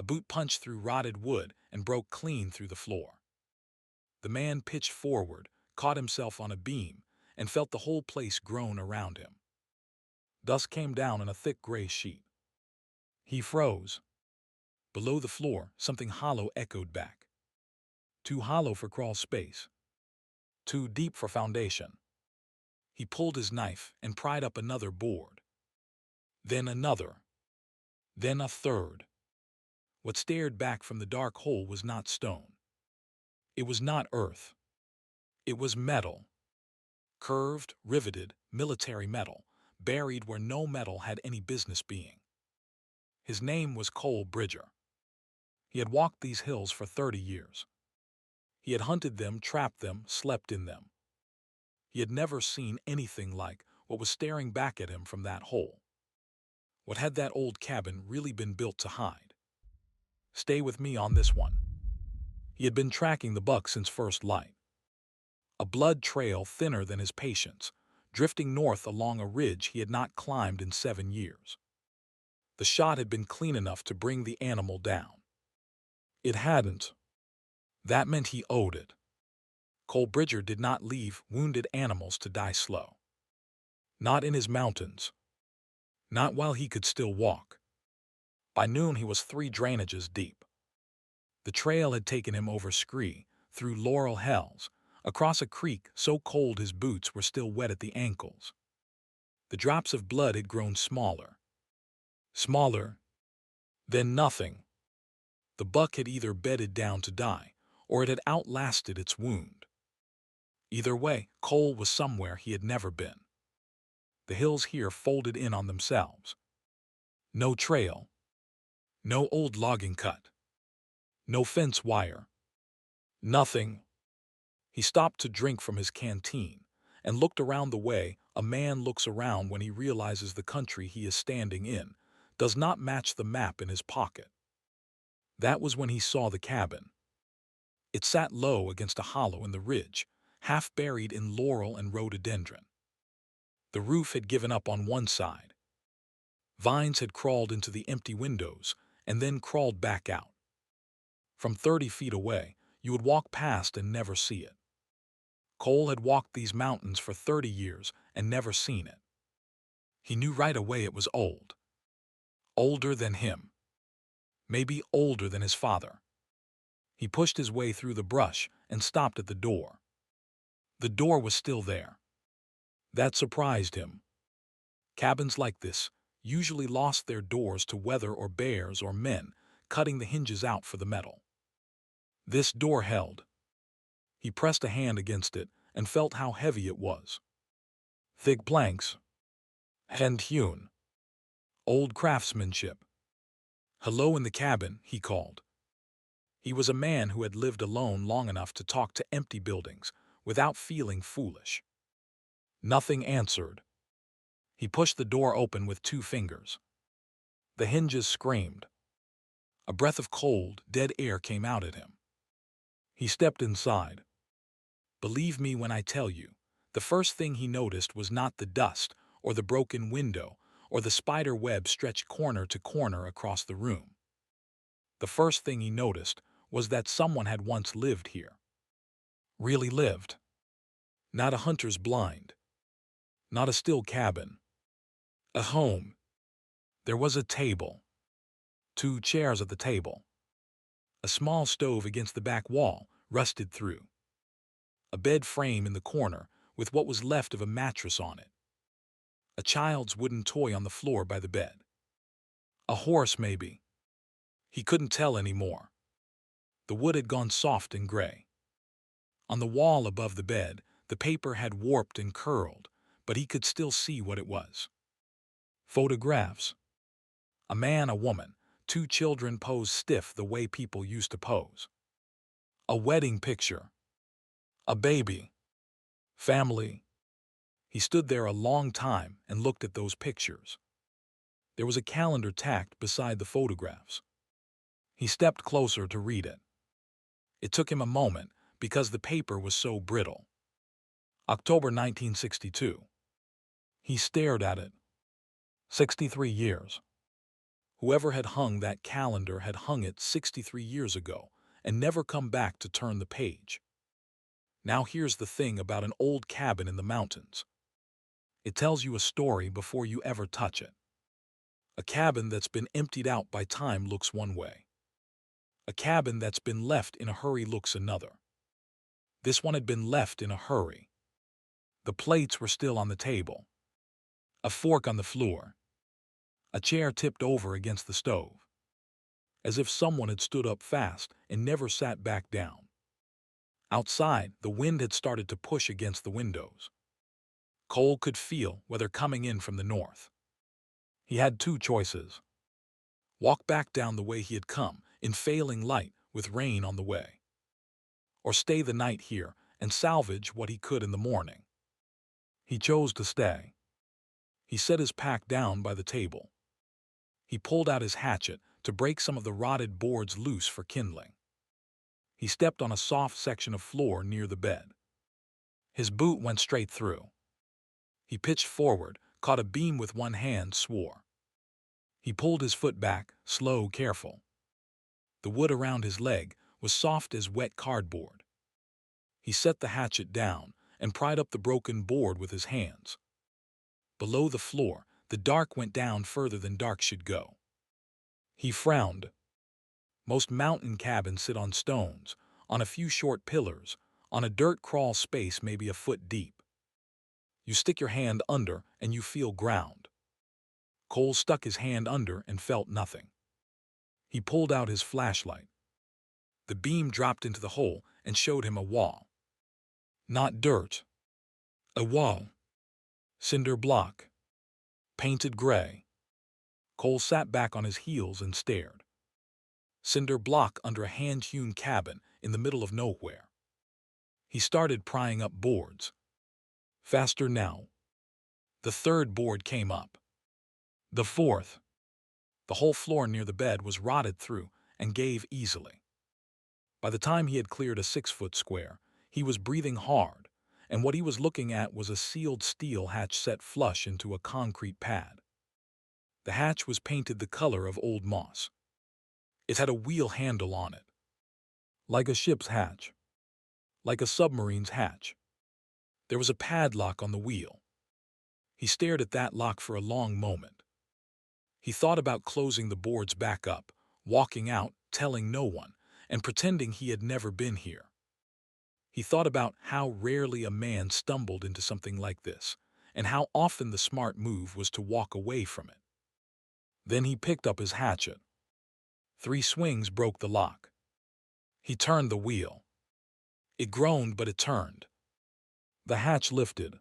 A boot punched through rotted wood and broke clean through the floor. The man pitched forward, caught himself on a beam, and felt the whole place groan around him. Dust came down in a thick gray sheet. He froze. Below the floor, something hollow echoed back. Too hollow for crawl space. Too deep for foundation. He pulled his knife and pried up another board. Then another. Then a third. What stared back from the dark hole was not stone. It was not earth. It was metal. Curved, riveted, military metal, buried where no metal had any business being. His name was Cole Bridger. He had walked these hills for 30 years. He had hunted them, trapped them, slept in them. He had never seen anything like what was staring back at him from that hole. What had that old cabin really been built to hide? Stay with me on this one. He had been tracking the buck since first light. A blood trail thinner than his patience, drifting north along a ridge he had not climbed in 7 years. The shot had been clean enough to bring the animal down. It hadn't. That meant he owed it. Cole Bridger did not leave wounded animals to die slow. Not in his mountains. Not while he could still walk. By noon he was 3 drainages deep. The trail had taken him over scree, through laurel hells, across a creek so cold his boots were still wet at the ankles. The drops of blood had grown smaller. Smaller. Then nothing. The buck had either bedded down to die, or it had outlasted its wound. Either way, Cole was somewhere he had never been. The hills here folded in on themselves. No trail. No old logging cut. No fence wire. Nothing. He stopped to drink from his canteen and looked around the way a man looks around when he realizes the country he is standing in does not match the map in his pocket. That was when he saw the cabin. It sat low against a hollow in the ridge, half buried in laurel and rhododendron. The roof had given up on one side. Vines had crawled into the empty windows and then crawled back out. From 30 feet away, you would walk past and never see it. Cole had walked these mountains for 30 years and never seen it. He knew right away it was old. Older than him. Maybe older than his father. He pushed his way through the brush and stopped at the door. The door was still there. That surprised him. Cabins like this usually lost their doors to weather or bears or men cutting the hinges out for the metal. This door held. He pressed a hand against it and felt how heavy it was. Thick planks. Hand-hewn. Old craftsmanship. "Hello in the cabin," he called. He was a man who had lived alone long enough to talk to empty buildings without feeling foolish. Nothing answered. He pushed the door open with 2 fingers. The hinges screamed. A breath of cold, dead air came out at him. He stepped inside. Believe me when I tell you, the first thing he noticed was not the dust or the broken window or the spider web stretched corner to corner across the room. The first thing he noticed was that someone had once lived here. Really lived. Not a hunter's blind. Not a still cabin. A home. There was a table. 2 chairs at the table. A small stove against the back wall, rusted through. A bed frame in the corner with what was left of a mattress on it. A child's wooden toy on the floor by the bed. A horse, maybe. He couldn't tell anymore. The wood had gone soft and gray. On the wall above the bed, the paper had warped and curled, but he could still see what it was. Photographs. A man, a woman, 2 children posed stiff the way people used to pose. A wedding picture. A baby. Family. He stood there a long time and looked at those pictures. There was a calendar tacked beside the photographs. He stepped closer to read it. It took him a moment because the paper was so brittle. October 1962. He stared at it. 63 years. Whoever had hung that calendar had hung it 63 years ago and never come back to turn the page. Now here's the thing about an old cabin in the mountains. It tells you a story before you ever touch it. A cabin that's been emptied out by time looks one way. A cabin that's been left in a hurry looks another. This one had been left in a hurry. The plates were still on the table. A fork on the floor. A chair tipped over against the stove. As if someone had stood up fast and never sat back down. Outside, the wind had started to push against the windows. Cole could feel weather coming in from the north. He had two choices. Walk back down the way he had come, in failing light, with rain on the way. Or stay the night here and salvage what he could in the morning. He chose to stay. He set his pack down by the table. He pulled out his hatchet to break some of the rotted boards loose for kindling. He stepped on a soft section of floor near the bed. His boot went straight through. He pitched forward, caught a beam with one hand, swore. He pulled his foot back, slow, careful. The wood around his leg was soft as wet cardboard. He set the hatchet down and pried up the broken board with his hands. Below the floor, the dark went down further than dark should go. He frowned. Most mountain cabins sit on stones, on a few short pillars, on a dirt crawl space maybe a foot deep. You stick your hand under and you feel ground. Cole stuck his hand under and felt nothing. He pulled out his flashlight. The beam dropped into the hole and showed him a wall. Not dirt. A wall. Cinder block. Painted gray. Cole sat back on his heels and stared. Cinder block under a hand-hewn cabin in the middle of nowhere. He started prying up boards. Faster now. The third board came up. The fourth. The whole floor near the bed was rotted through and gave easily. By the time he had cleared a 6-foot square, he was breathing hard, and what he was looking at was a sealed steel hatch set flush into a concrete pad. The hatch was painted the color of old moss. It had a wheel handle on it. Like a ship's hatch. Like a submarine's hatch. There was a padlock on the wheel. He stared at that lock for a long moment. He thought about closing the boards back up, walking out, telling no one, and pretending he had never been here. He thought about how rarely a man stumbled into something like this, and how often the smart move was to walk away from it. Then he picked up his hatchet. 3 swings broke the lock. He turned the wheel. It groaned, but it turned. The hatch lifted.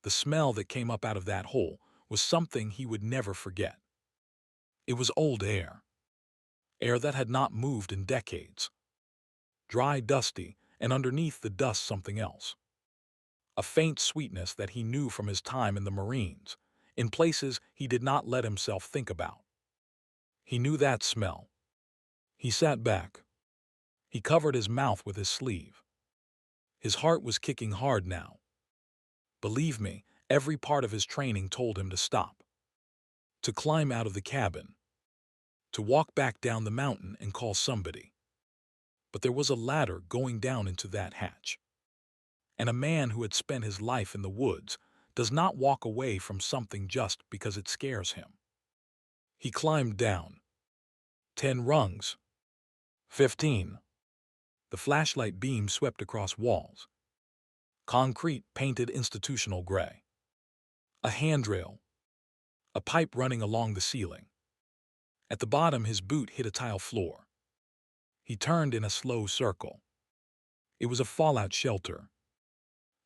The smell that came up out of that hole was something he would never forget. It was old air. Air that had not moved in decades. Dry, dusty, and underneath the dust something else. A faint sweetness that he knew from his time in the Marines, in places he did not let himself think about. He knew that smell. He sat back. He covered his mouth with his sleeve. His heart was kicking hard now. Believe me, every part of his training told him to stop. To climb out of the cabin. To walk back down the mountain and call somebody. But there was a ladder going down into that hatch. And a man who had spent his life in the woods does not walk away from something just because it scares him. He climbed down. 10 rungs. 15. The flashlight beam swept across walls. Concrete painted institutional gray. A handrail. A pipe running along the ceiling. At the bottom, his boot hit a tile floor. He turned in a slow circle. It was a fallout shelter.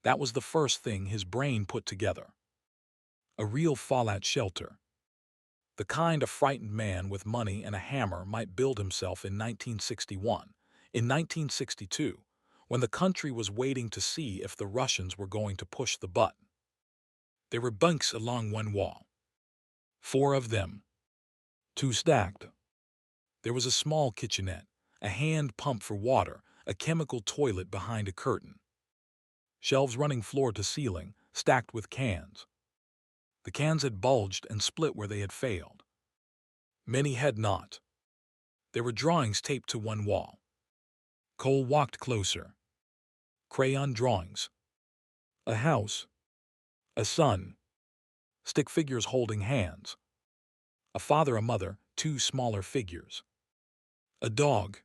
That was the first thing his brain put together. A real fallout shelter. The kind a frightened man with money and a hammer might build himself in 1961, in 1962, when the country was waiting to see if the Russians were going to push the button. There were bunks along one wall. 4 of them. 2 stacked. There was a small kitchenette, a hand pump for water, a chemical toilet behind a curtain. Shelves running floor to ceiling, stacked with cans. The cans had bulged and split where they had failed. Many had not. There were drawings taped to one wall. Cole walked closer. Crayon drawings. A house. A son. Stick figures holding hands. A father, a mother, two smaller figures. A dog.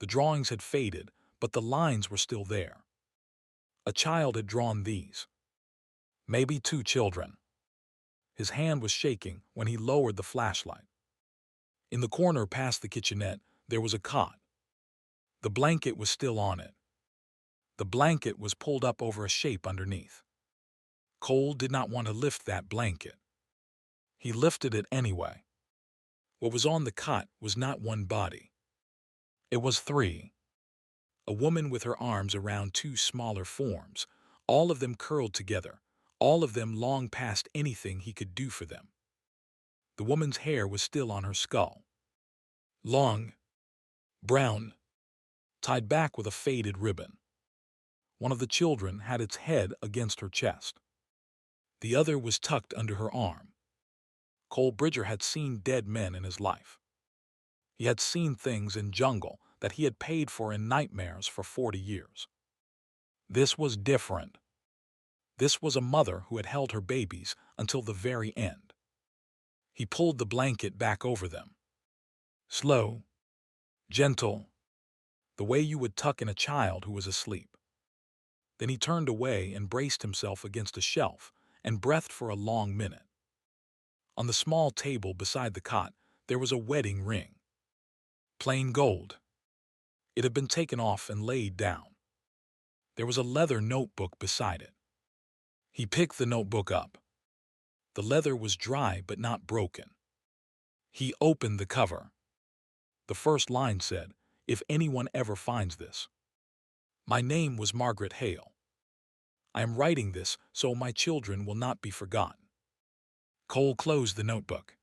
The drawings had faded, but the lines were still there. A child had drawn these. Maybe two children. His hand was shaking when he lowered the flashlight. In the corner past the kitchenette, there was a cot. The blanket was still on it. The blanket was pulled up over a shape underneath. Cole did not want to lift that blanket. He lifted it anyway. What was on the cot was not one body. It was three. A woman with her arms around two smaller forms, all of them curled together, all of them long past anything he could do for them. The woman's hair was still on her skull. Long, brown, tied back with a faded ribbon. One of the children had its head against her chest. The other was tucked under her arm. Cole Bridger had seen dead men in his life. He had seen things in jungle that he had paid for in nightmares for 40 years. This was different. This was a mother who had held her babies until the very end. He pulled the blanket back over them. Slow, gentle, the way you would tuck in a child who was asleep. Then he turned away and braced himself against a shelf and breathed for a long minute. On the small table beside the cot, there was a wedding ring. Plain gold. It had been taken off and laid down. There was a leather notebook beside it. He picked the notebook up. The leather was dry but not broken. He opened the cover. The first line said, "If anyone ever finds this." My name was Margaret Hale. I am writing this so my children will not be forgotten. Cole closed the notebook.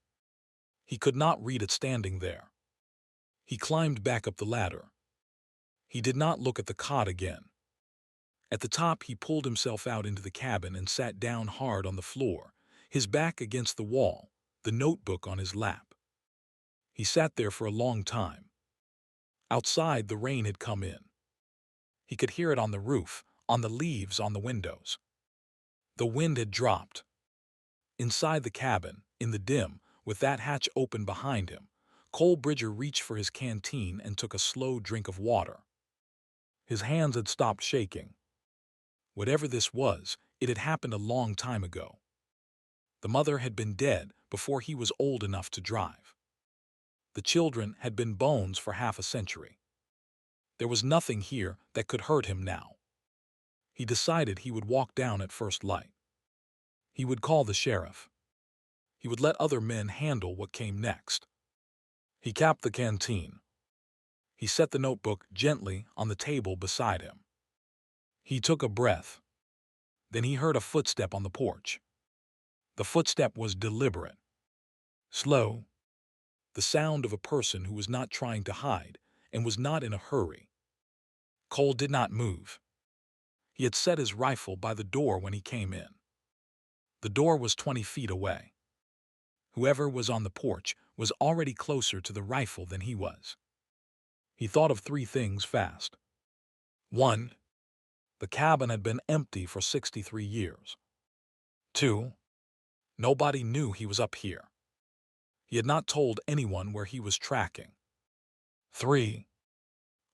He could not read it standing there. He climbed back up the ladder. He did not look at the cot again. At the top, he pulled himself out into the cabin and sat down hard on the floor, his back against the wall, the notebook on his lap. He sat there for a long time. Outside, the rain had come in. He could hear it on the roof, on the leaves on the windows. The wind had dropped. Inside the cabin, in the dim, with that hatch open behind him, Cole Bridger reached for his canteen and took a slow drink of water. His hands had stopped shaking. Whatever this was, it had happened a long time ago. The mother had been dead before he was old enough to drive. The children had been bones for half a century. There was nothing here that could hurt him now. He decided he would walk down at first light. He would call the sheriff. He would let other men handle what came next. He capped the canteen. He set the notebook gently on the table beside him. He took a breath. Then he heard a footstep on the porch. The footstep was deliberate, slow, the sound of a person who was not trying to hide and was not in a hurry. Cole did not move. He had set his rifle by the door when he came in. The door was 20 feet away. Whoever was on the porch was already closer to the rifle than he was. He thought of three things fast. 1. The cabin had been empty for 63 years. 2. Nobody knew he was up here. He had not told anyone where he was tracking. 3.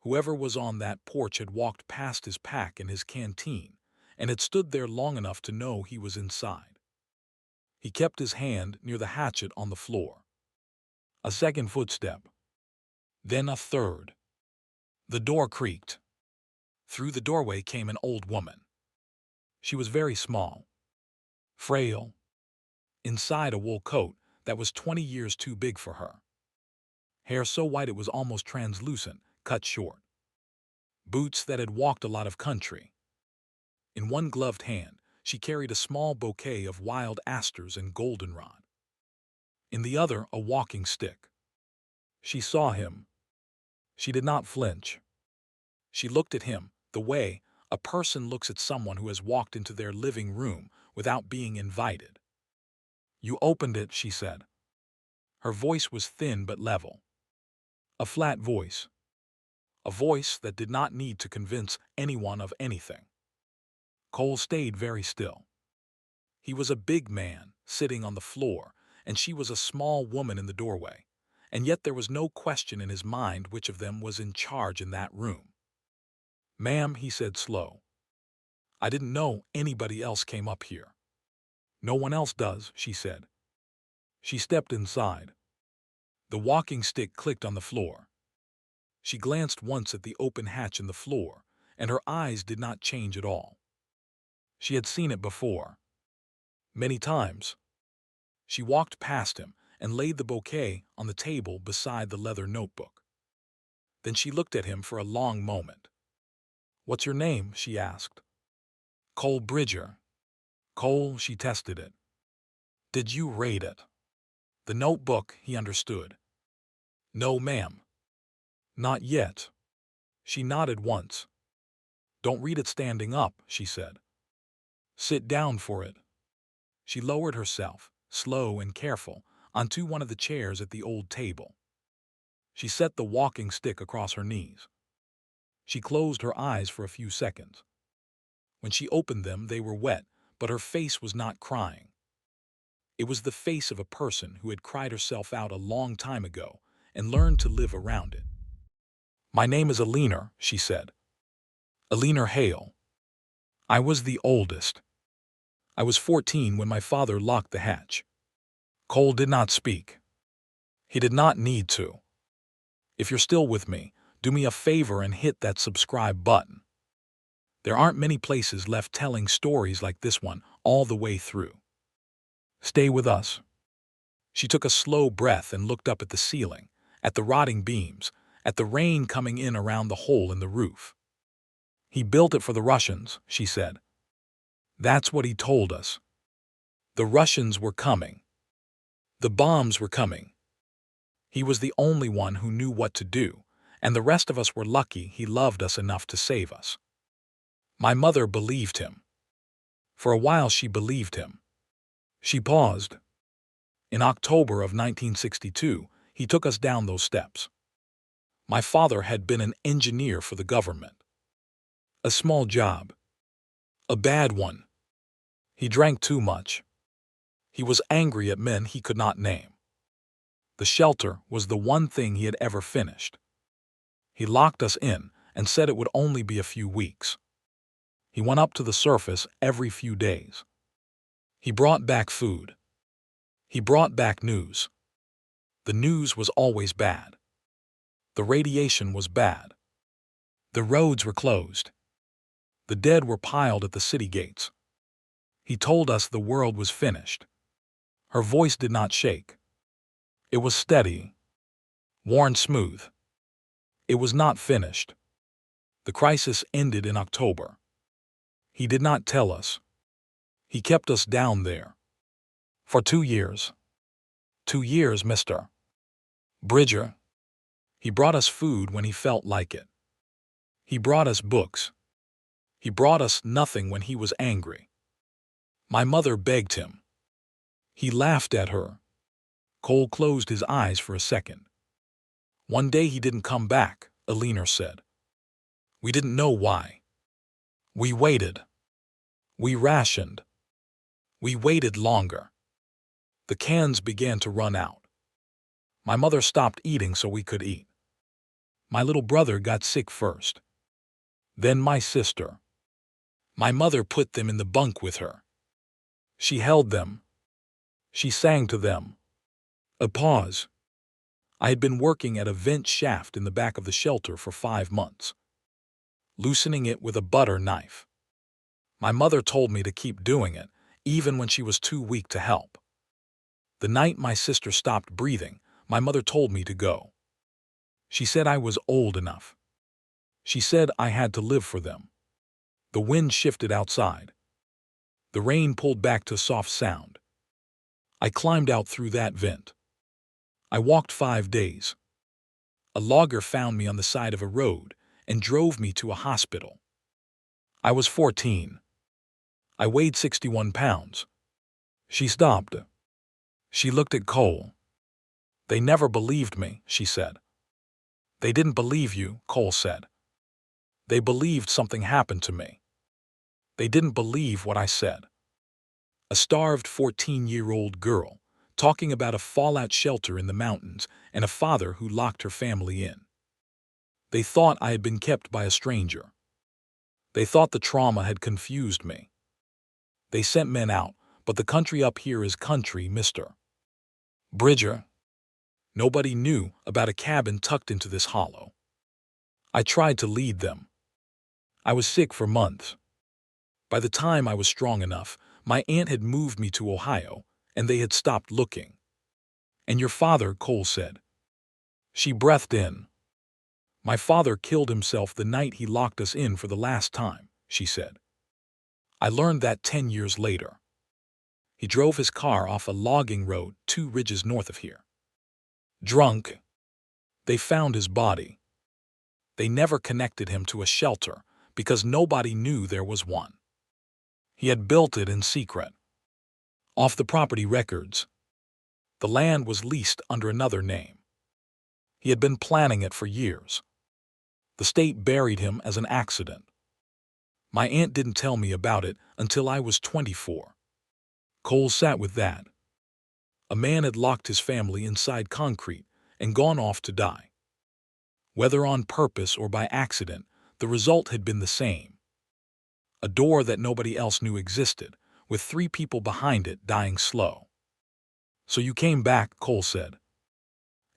Whoever was on that porch had walked past his pack and his canteen and had stood there long enough to know he was inside. He kept his hand near the hatchet on the floor. A second footstep. Then a third. The door creaked. Through the doorway came an old woman. She was very small, frail, inside a wool coat that was 20 years too big for her. Hair so white it was almost translucent, cut short. Boots that had walked a lot of country. In one gloved hand, she carried a small bouquet of wild asters and goldenrod. In the other, a walking stick. She saw him. She did not flinch. She looked at him the way a person looks at someone who has walked into their living room without being invited. "You opened it," she said. Her voice was thin but level. A flat voice. A voice that did not need to convince anyone of anything. Cole stayed very still. He was a big man, sitting on the floor, and she was a small woman in the doorway. And yet there was no question in his mind which of them was in charge in that room. "Ma'am," he said slow. "I didn't know anybody else came up here." "No one else does," she said. She stepped inside. The walking stick clicked on the floor. She glanced once at the open hatch in the floor, and her eyes did not change at all. She had seen it before. Many times. She walked past him and laid the bouquet on the table beside the leather notebook. Then she looked at him for a long moment. "What's your name?" she asked. "Cole Bridger." "Cole," she tested it. "Did you read it?" "The notebook," he understood. "No, ma'am." "Not yet." She nodded once. "Don't read it standing up," she said. "Sit down for it." She lowered herself, slow and careful, onto one of the chairs at the old table. She set the walking stick across her knees. She closed her eyes for a few seconds. When she opened them, they were wet, but her face was not crying. It was the face of a person who had cried herself out a long time ago and learned to live around it. "My name is Alina," she said. "Alina Hale. I was the oldest. I was 14 when my father locked the hatch." Cole did not speak. He did not need to. If you're still with me, do me a favor and hit that subscribe button. There aren't many places left telling stories like this one all the way through. Stay with us. She took a slow breath and looked up at the ceiling, at the rotting beams, at the rain coming in around the hole in the roof. "He built it for the Russians," she said. "That's what he told us. The Russians were coming. The bombs were coming. He was the only one who knew what to do, and the rest of us were lucky he loved us enough to save us." My mother believed him. For a while she believed him. She paused. "In October of 1962, he took us down those steps. My father had been an engineer for the government. A small job. A bad one. He drank too much. He was angry at men he could not name. The shelter was the one thing he had ever finished. He locked us in and said it would only be a few weeks. He went up to the surface every few days. He brought back food. He brought back news. The news was always bad. The radiation was bad. The roads were closed. The dead were piled at the city gates. He told us the world was finished." Her voice did not shake. It was steady, worn smooth. "It was not finished. The crisis ended in October. He did not tell us. He kept us down there. For 2 years. 2 years, Mr. Bridger. He brought us food when he felt like it. He brought us books. He brought us nothing when he was angry." My mother begged him. He laughed at her. Cole closed his eyes for a second. "One day he didn't come back," Alina said. "We didn't know why. We waited. We rationed. We waited longer. The cans began to run out. My mother stopped eating so we could eat. My little brother got sick first. Then my sister. My mother put them in the bunk with her. She held them. She sang to them." A pause. "I had been working at a vent shaft in the back of the shelter for 5 months, loosening it with a butter knife. My mother told me to keep doing it, even when she was too weak to help. The night my sister stopped breathing, my mother told me to go. She said I was old enough. She said I had to live for them." The wind shifted outside. The rain pulled back to soft sound. I climbed out through that vent. I walked 5 days. A logger found me on the side of a road and drove me to a hospital. I was 14. I weighed 61 pounds. She stopped. She looked at Cole. They never believed me, she said. They didn't believe you, Cole said. They believed something happened to me. They didn't believe what I said. A starved 14-year-old girl, talking about a fallout shelter in the mountains and a father who locked her family in. They thought I had been kept by a stranger. They thought the trauma had confused me. They sent men out, but the country up here is country, Mr. Bridger. Nobody knew about a cabin tucked into this hollow. I tried to lead them. I was sick for months. By the time I was strong enough, my aunt had moved me to Ohio, and they had stopped looking. And your father, Cole said. She breathed in. My father killed himself the night he locked us in for the last time, she said. I learned that 10 years later. He drove his car off a logging road 2 ridges north of here. Drunk. They found his body. They never connected him to a shelter because nobody knew there was one. He had built it in secret. Off the property records. The land was leased under another name. He had been planning it for years. The state buried him as an accident. My aunt didn't tell me about it until I was 24. Cole sat with that. A man had locked his family inside concrete and gone off to die. Whether on purpose or by accident, the result had been the same. A door that nobody else knew existed, with 3 people behind it dying slow. So you came back, Cole said.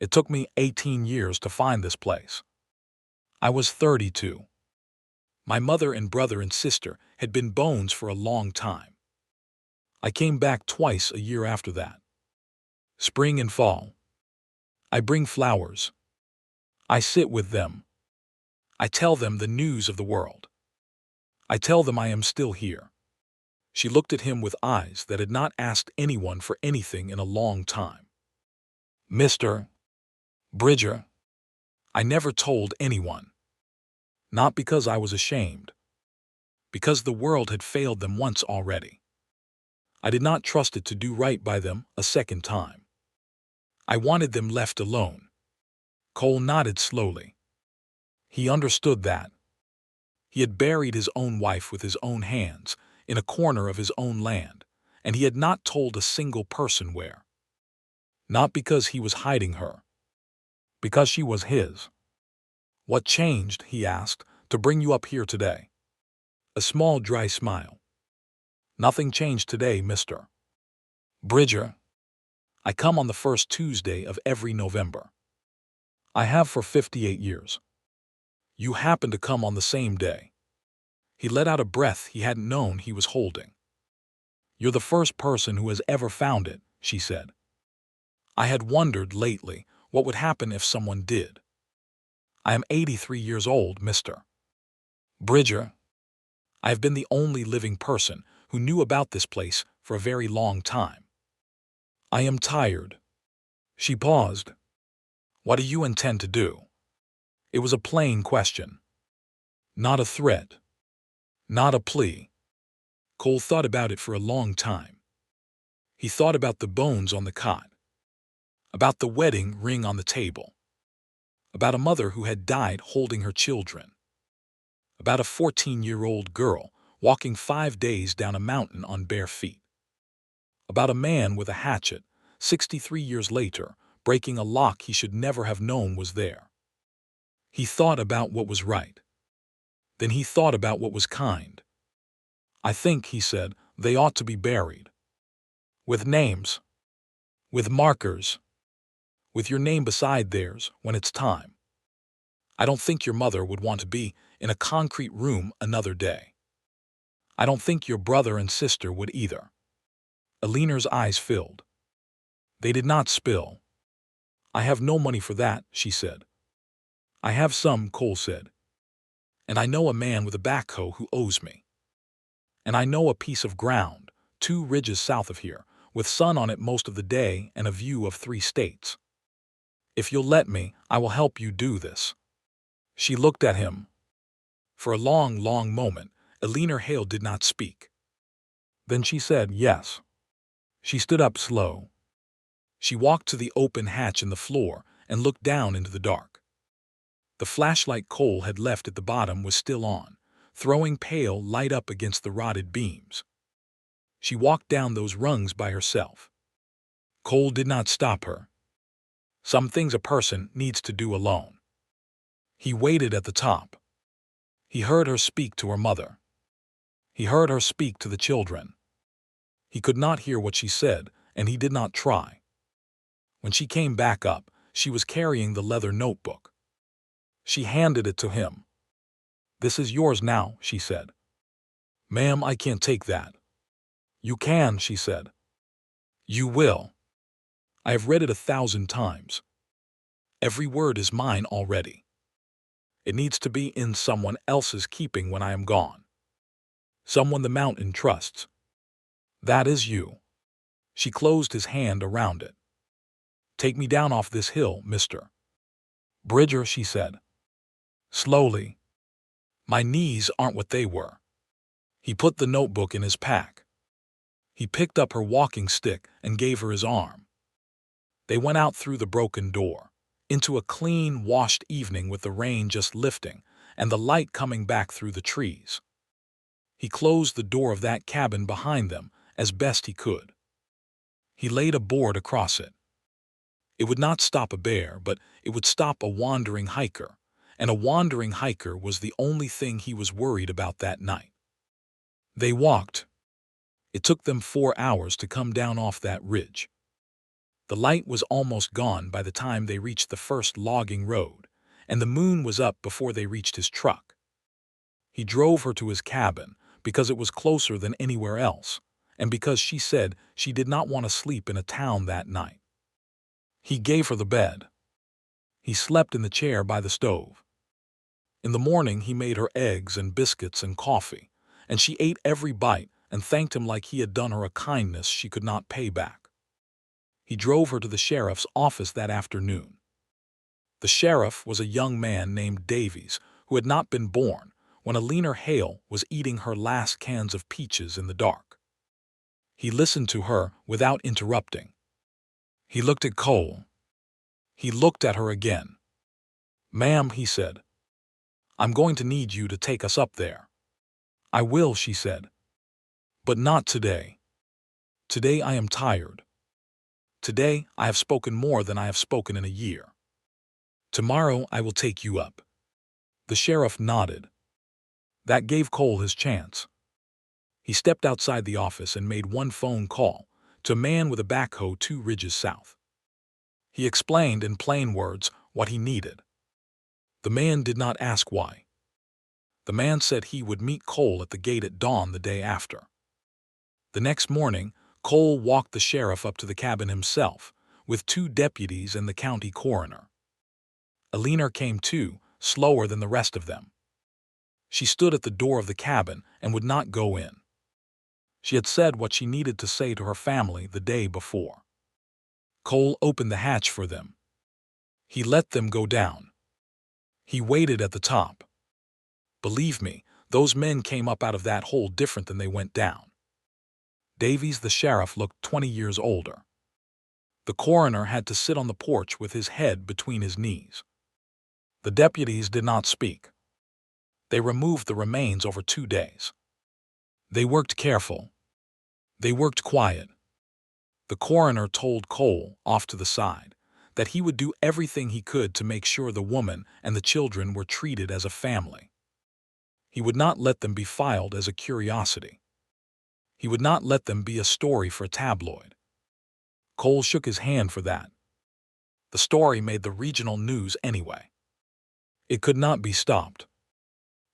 It took me 18 years to find this place. I was 32. My mother and brother and sister had been bones for a long time. I came back twice a year after that. Spring and fall. I bring flowers. I sit with them. I tell them the news of the world. I tell them I am still here. She looked at him with eyes that had not asked anyone for anything in a long time. Mr. Bridger, I never told anyone. Not because I was ashamed. Because the world had failed them once already. I did not trust it to do right by them a second time. I wanted them left alone. Cole nodded slowly. He understood that. He had buried his own wife with his own hands in a corner of his own land, and he had not told a single person where. Not because he was hiding her. Because she was his. What changed, he asked, to bring you up here today? A small, dry smile. Nothing changed today, Mr. Bridger. I come on the first Tuesday of every November. I have for 58 years. You happen to come on the same day. He let out a breath he hadn't known he was holding. You're the first person who has ever found it, she said. I had wondered lately what would happen if someone did. I am 83 years old, Mr. Bridger. I have been the only living person who knew about this place for a very long time. I am tired. She paused. What do you intend to do? It was a plain question. Not a threat. Not a plea. Cole thought about it for a long time. He thought about the bones on the cot. About the wedding ring on the table. About a mother who had died holding her children. About a 14-year-old girl walking 5 days down a mountain on bare feet. About a man with a hatchet, 63 years later, breaking a lock he should never have known was there. He thought about what was right. Then he thought about what was kind. I think, he said, they ought to be buried. With names. With markers. With your name beside theirs when it's time. I don't think your mother would want to be in a concrete room another day. I don't think your brother and sister would either. Alina's eyes filled. They did not spill. I have no money for that, she said. I have some, Cole said. And I know a man with a backhoe who owes me. And I know a piece of ground, 2 ridges south of here, with sun on it most of the day and a view of 3 states. If you'll let me, I will help you do this. She looked at him. For a long, long moment, Alina Hale did not speak. Then she said yes. She stood up slow. She walked to the open hatch in the floor and looked down into the dark. The flashlight Cole had left at the bottom was still on, throwing pale light up against the rotted beams. She walked down those rungs by herself. Cole did not stop her. Some things a person needs to do alone. He waited at the top. He heard her speak to her mother. He heard her speak to the children. He could not hear what she said, and he did not try. When she came back up, she was carrying the leather notebook. She handed it to him. "This is yours now," she said. "Ma'am, I can't take that." "You can," she said. "You will. I have read it 1,000 times. Every word is mine already. It needs to be in someone else's keeping when I am gone. Someone the mountain trusts. That is you." She closed his hand around it. "Take me down off this hill, Mr. Bridger," she said. Slowly. "My knees aren't what they were." He put the notebook in his pack. He picked up her walking stick and gave her his arm. They went out through the broken door, into a clean, washed evening with the rain just lifting and the light coming back through the trees. He closed the door of that cabin behind them as best he could. He laid a board across it. It would not stop a bear, but it would stop a wandering hiker, and a wandering hiker was the only thing he was worried about that night. They walked. It took them 4 hours to come down off that ridge. The light was almost gone by the time they reached the first logging road, and the moon was up before they reached his truck. He drove her to his cabin because it was closer than anywhere else, and because she said she did not want to sleep in a town that night. He gave her the bed. He slept in the chair by the stove. In the morning he made her eggs and biscuits and coffee, and she ate every bite and thanked him like he had done her a kindness she could not pay back. He drove her to the sheriff's office that afternoon. The sheriff was a young man named Davies who had not been born when Alina Hale was eating her last cans of peaches in the dark. He listened to her without interrupting. He looked at Cole. He looked at her again. "Ma'am," he said, "I'm going to need you to take us up there." "I will," she said. "But not today. Today I am tired. Today I have spoken more than I have spoken in a year. Tomorrow I will take you up." The sheriff nodded. That gave Cole his chance. He stepped outside the office and made one phone call to a man with a backhoe 2 ridges south. He explained in plain words what he needed. The man did not ask why. The man said he would meet Cole at the gate at dawn the day after. The next morning, Cole walked the sheriff up to the cabin himself, with 2 deputies and the county coroner. Alina came too, slower than the rest of them. She stood at the door of the cabin and would not go in. She had said what she needed to say to her family the day before. Cole opened the hatch for them. He let them go down. He waited at the top. Believe me, those men came up out of that hole different than they went down. Davies, the sheriff, looked 20 years older. The coroner had to sit on the porch with his head between his knees. The deputies did not speak. They removed the remains over 2 days. They worked careful. They worked quiet. The coroner told Cole, off to the side, that he would do everything he could to make sure the woman and the children were treated as a family. He would not let them be filed as a curiosity. He would not let them be a story for a tabloid. Cole shook his hand for that. The story made the regional news anyway. It could not be stopped.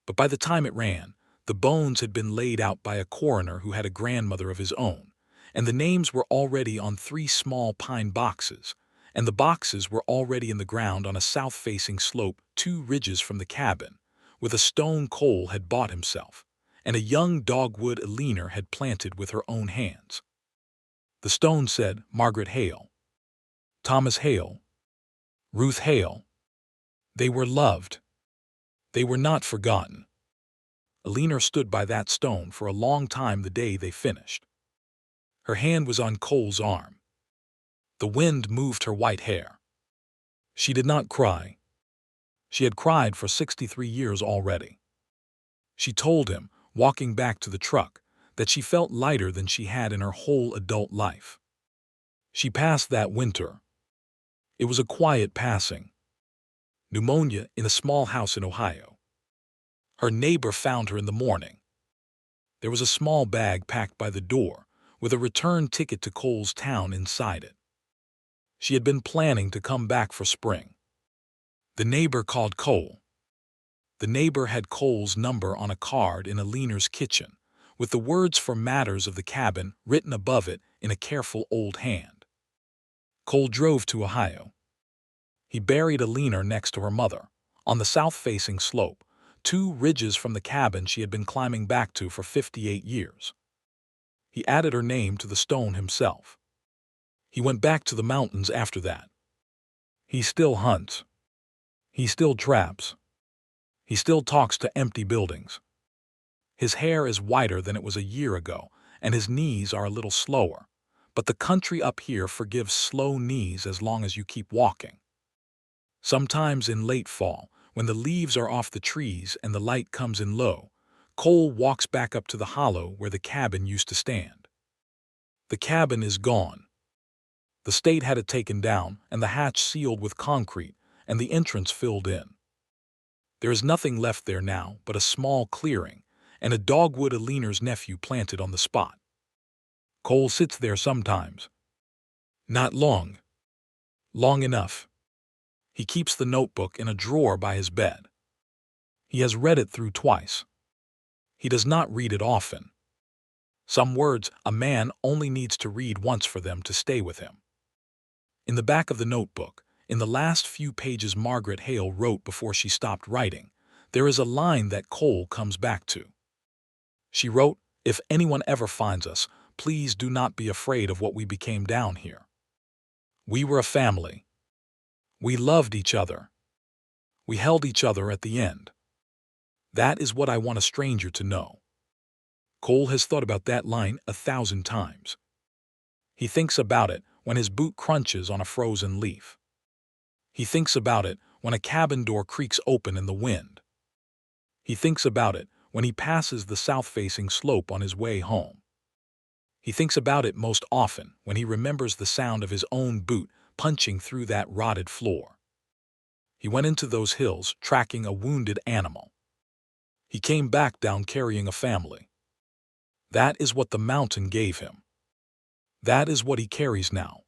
But by the time it ran, the bones had been laid out by a coroner who had a grandmother of his own, and the names were already on 3 small pine boxes, and the boxes were already in the ground on a south-facing slope 2 ridges from the cabin, with a stone Cole had bought himself, and a young dogwood Alina had planted with her own hands. The stone said Margaret Hale, Thomas Hale, Ruth Hale. They were loved. They were not forgotten. Alina stood by that stone for a long time the day they finished. Her hand was on Cole's arm. The wind moved her white hair. She did not cry. She had cried for 63 years already. She told him, walking back to the truck, that she felt lighter than she had in her whole adult life. She passed that winter. It was a quiet passing. Pneumonia in a small house in Ohio. Her neighbor found her in the morning. There was a small bag packed by the door, with a return ticket to Cole's town inside it. She had been planning to come back for spring. The neighbor called Cole. The neighbor had Cole's number on a card in Alina's kitchen, with the words for matters of the cabin written above it in a careful old hand. Cole drove to Ohio. He buried Alina next to her mother, on the south-facing slope, 2 ridges from the cabin she had been climbing back to for 58 years. He added her name to the stone himself. He went back to the mountains after that. He still hunts. He still traps. He still talks to empty buildings. His hair is whiter than it was a year ago, and his knees are a little slower, but the country up here forgives slow knees as long as you keep walking. Sometimes in late fall, when the leaves are off the trees and the light comes in low, Cole walks back up to the hollow where the cabin used to stand. The cabin is gone. The state had it taken down and the hatch sealed with concrete and the entrance filled in. There is nothing left there now but a small clearing and a dogwood Alina's nephew planted on the spot. Cole sits there sometimes. Not long. Long enough. He keeps the notebook in a drawer by his bed. He has read it through twice. He does not read it often. Some words a man only needs to read once for them to stay with him. In the back of the notebook, in the last few pages Margaret Hale wrote before she stopped writing, there is a line that Cole comes back to. She wrote, "If anyone ever finds us, please do not be afraid of what we became down here. We were a family. We loved each other. We held each other at the end. That is what I want a stranger to know." Cole has thought about that line 1,000 times. He thinks about it when his boot crunches on a frozen leaf. He thinks about it when a cabin door creaks open in the wind. He thinks about it when he passes the south-facing slope on his way home. He thinks about it most often when he remembers the sound of his own boot punching through that rotted floor. He went into those hills tracking a wounded animal. He came back down carrying a family. That is what the mountain gave him. That is what he carries now.